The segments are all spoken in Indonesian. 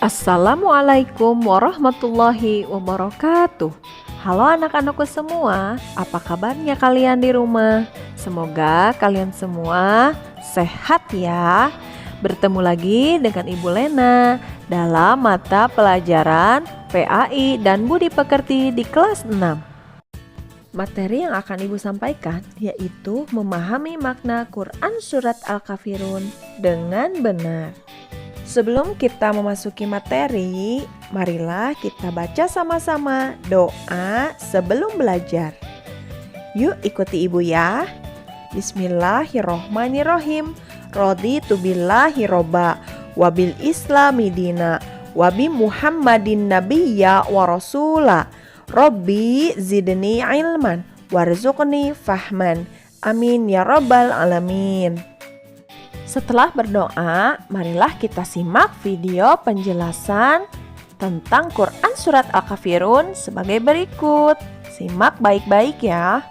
Assalamualaikum warahmatullahi wabarakatuh. Halo anak-anakku semua, apa kabarnya kalian di rumah? Semoga kalian semua sehat ya. Bertemu lagi dengan Ibu Lena dalam mata pelajaran PAI dan Budi Pekerti di kelas 6. Materi yang akan Ibu sampaikan yaitu memahami makna Quran Surat Al-Kafirun dengan benar. Sebelum kita memasuki materi, marilah kita baca sama-sama doa sebelum belajar. Yuk ikuti Ibu ya. Bismillahirrohmanirrohim. Raditu billahi robba, wabil islami dina, wabi muhammadin nabiyya wa rasula. Rabbi zidni ilman, warzuqni fahman. Amin ya rabbal alamin. Setelah berdoa, marilah kita simak video penjelasan tentang Quran Surat Al-Kafirun sebagai berikut. Simak baik-baik ya.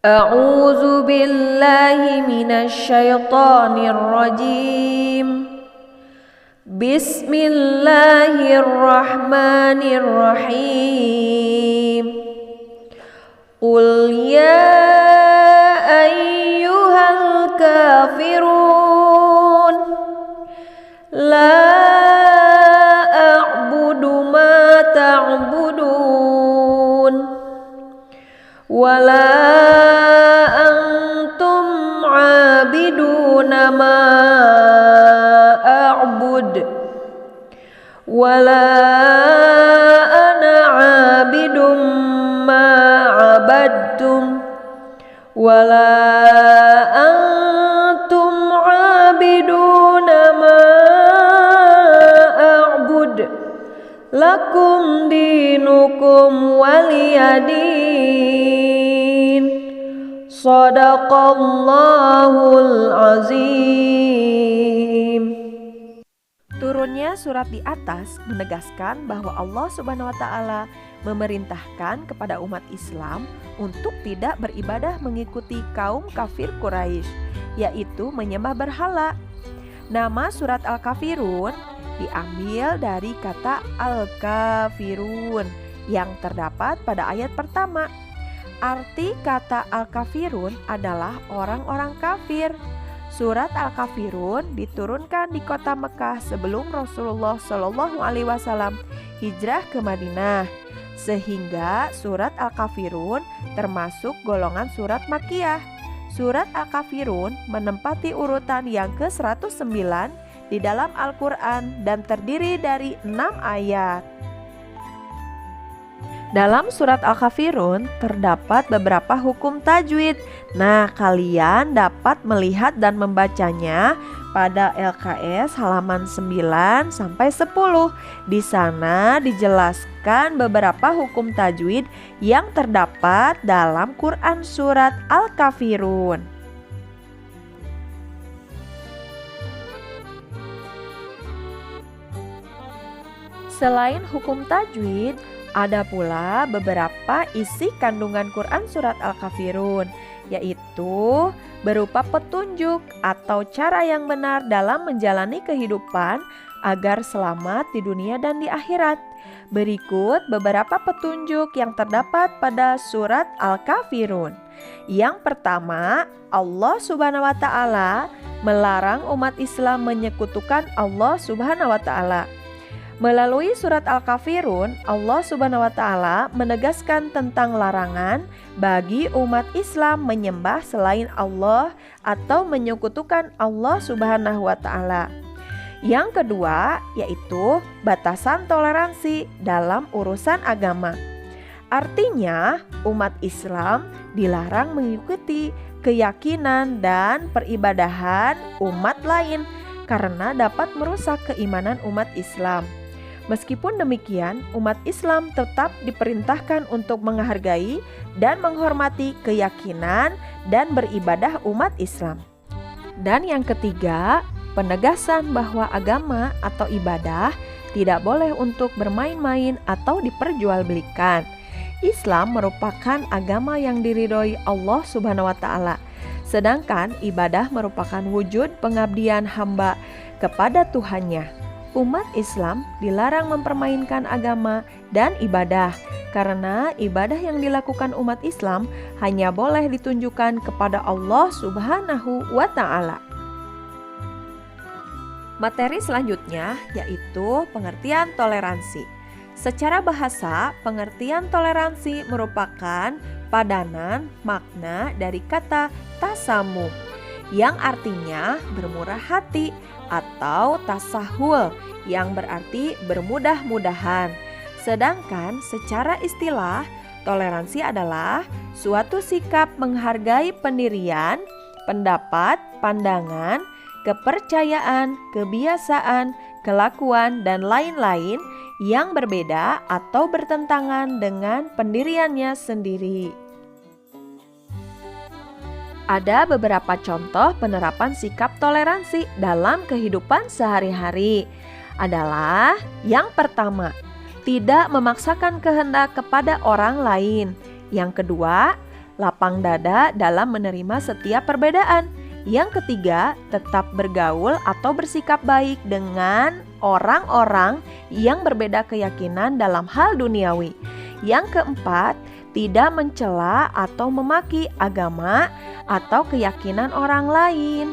A'udzu billahi minasy syaithanir rajim. Bismillahirrahmanirrahim. Qul ya ayyuhal kafirun la a'budu ma ta'budun wa la antum 'abiduna ma a'bud wa la ana 'abidum ma abadtum wala antum abiduna ma a'bud lakum dinukum waliyadin. Shadaqallahul azim. Turunnya surat di atas menegaskan bahwa Allah Subhanahu wa Ta'ala memerintahkan kepada umat Islam untuk tidak beribadah mengikuti kaum kafir Quraisy, yaitu menyembah berhala. Nama surat Al-Kafirun diambil dari kata Al-Kafirun yang terdapat pada ayat pertama. Arti kata Al-Kafirun adalah orang-orang kafir. Surat Al-Kafirun diturunkan di kota Mekah sebelum Rasulullah SAW hijrah ke Madinah, sehingga surat Al-Kafirun termasuk golongan surat Makkiyah. Surat Al-Kafirun menempati urutan yang ke-109 di dalam Al-Quran dan terdiri dari 6 ayat. Dalam surat Al-Kafirun terdapat beberapa hukum tajwid. Nah, kalian dapat melihat dan membacanya pada LKS halaman 9 sampai 10. Di sana dijelaskan beberapa hukum tajwid yang terdapat dalam Quran Surat Al-Kafirun. Selain hukum tajwid, ada pula beberapa isi kandungan Quran Surat Al-Kafirun, yaitu berupa petunjuk atau cara yang benar dalam menjalani kehidupan agar selamat di dunia dan di akhirat. Berikut beberapa petunjuk yang terdapat pada Surat Al-Kafirun. Yang pertama, Allah Subhanahu wa Ta'ala melarang umat Islam menyekutukan Allah Subhanahu wa Ta'ala. Melalui surat Al-Kafirun, Allah Subhanahu wa Ta'ala menegaskan tentang larangan bagi umat Islam menyembah selain Allah atau menyekutukan Allah Subhanahu wa Ta'ala. Yang kedua, yaitu batasan toleransi dalam urusan agama. Artinya, umat Islam dilarang mengikuti keyakinan dan peribadahan umat lain karena dapat merusak keimanan umat Islam. Meskipun demikian, umat Islam tetap diperintahkan untuk menghargai dan menghormati keyakinan dan beribadah umat Islam. Dan yang ketiga, penegasan bahwa agama atau ibadah tidak boleh untuk bermain-main atau diperjualbelikan. Islam merupakan agama yang diridhoi Allah Subhanahu wa Ta'ala. Sedangkan ibadah merupakan wujud pengabdian hamba kepada Tuhannya. Umat Islam dilarang mempermainkan agama dan ibadah, karena ibadah yang dilakukan umat Islam hanya boleh ditunjukkan kepada Allah Subhanahu wa Ta'ala. Materi selanjutnya yaitu pengertian toleransi. Secara bahasa, pengertian toleransi merupakan padanan makna dari kata tasamuh, yang artinya bermurah hati, atau tasahul yang berarti bermudah-mudahan. Sedangkan secara istilah, toleransi adalah suatu sikap menghargai pendirian, pendapat, pandangan, kepercayaan, kebiasaan, kelakuan, dan lain-lain yang berbeda atau bertentangan dengan pendiriannya sendiri. Ada beberapa contoh penerapan sikap toleransi dalam kehidupan sehari-hari. Adalah yang pertama, tidak memaksakan kehendak kepada orang lain. Yang kedua, lapang dada dalam menerima setiap perbedaan. Yang ketiga, tetap bergaul atau bersikap baik dengan orang-orang yang berbeda keyakinan dalam hal duniawi. Yang keempat, tidak mencela atau memaki agama atau keyakinan orang lain.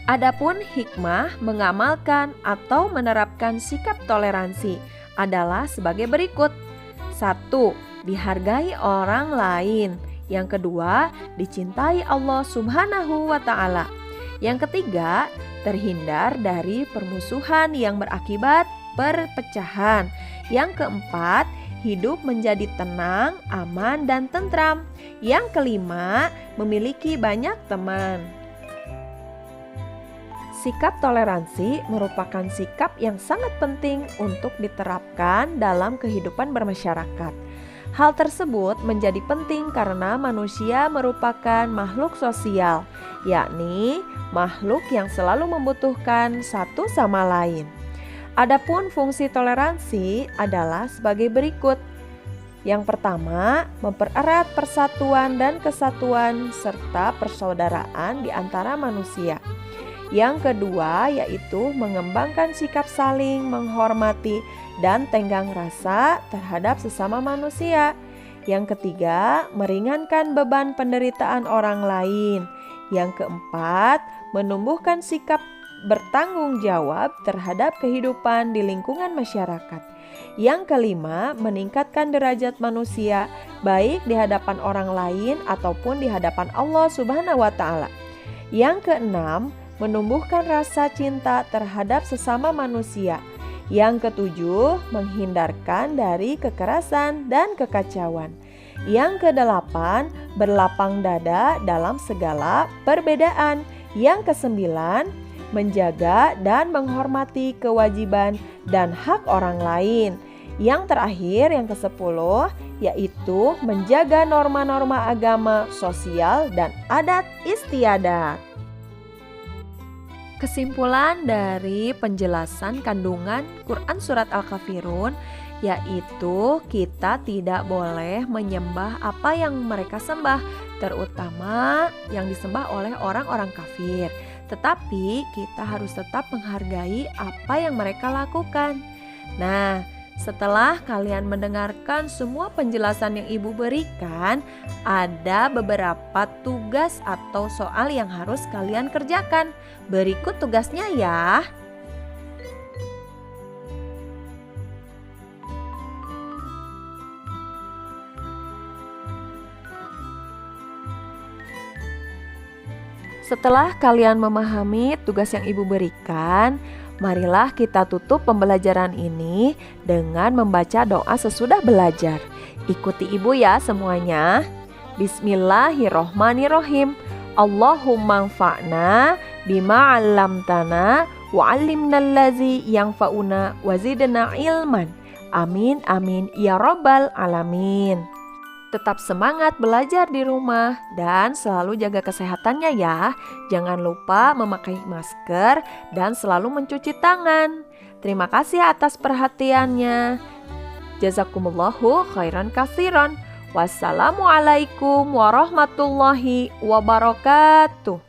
Adapun hikmah mengamalkan atau menerapkan sikap toleransi adalah sebagai berikut. 1. Dihargai orang lain. Yang kedua, dicintai Allah Subhanahu wa Ta'ala. Yang ketiga, terhindar dari permusuhan yang berakibat perpecahan. Yang keempat, hidup menjadi tenang, aman, dan tentram. Yang kelima, memiliki banyak teman. Sikap toleransi merupakan sikap yang sangat penting untuk diterapkan dalam kehidupan bermasyarakat. Hal tersebut menjadi penting karena manusia merupakan makhluk sosial, yakni makhluk yang selalu membutuhkan satu sama lain. Adapun fungsi toleransi adalah sebagai berikut. Yang pertama, mempererat persatuan dan kesatuan serta persaudaraan di antara manusia. Yang kedua, yaitu mengembangkan sikap saling menghormati dan tenggang rasa terhadap sesama manusia. Yang ketiga, meringankan beban penderitaan orang lain. Yang keempat, menumbuhkan sikap bertanggung jawab terhadap kehidupan di lingkungan masyarakat. Yang kelima, meningkatkan derajat manusia baik di hadapan orang lain ataupun di hadapan Allah Subhanahu wa Ta'ala. Yang keenam, menumbuhkan rasa cinta terhadap sesama manusia. Yang ketujuh, menghindarkan dari kekerasan dan kekacauan. Yang kedelapan, berlapang dada dalam segala perbedaan. Yang kesembilan, menjaga dan menghormati kewajiban dan hak orang lain. Yang terakhir, yang kesepuluh, yaitu menjaga norma-norma agama, sosial, dan adat istiadat. Kesimpulan dari penjelasan kandungan Quran Surat Al-Kafirun yaitu kita tidak boleh menyembah apa yang mereka sembah, terutama yang disembah oleh orang-orang kafir. Tetapi kita harus tetap menghargai apa yang mereka lakukan. Nah, setelah kalian mendengarkan semua penjelasan yang Ibu berikan, ada beberapa tugas atau soal yang harus kalian kerjakan. Berikut tugasnya ya. Setelah kalian memahami tugas yang Ibu berikan, marilah kita tutup pembelajaran ini dengan membaca doa sesudah belajar. Ikuti Ibu ya semuanya. Bismillahirrohmanirrohim. Allahumma anfa'na bima 'allamtana wa 'allimnal ladzi yanfa'una wa zidna ilman. Amin amin ya rabbal alamin. Tetap semangat belajar di rumah dan selalu jaga kesehatannya ya. Jangan lupa memakai masker dan selalu mencuci tangan. Terima kasih atas perhatiannya. Jazakumullahu khairan katsiran. Wassalamualaikum warahmatullahi wabarakatuh.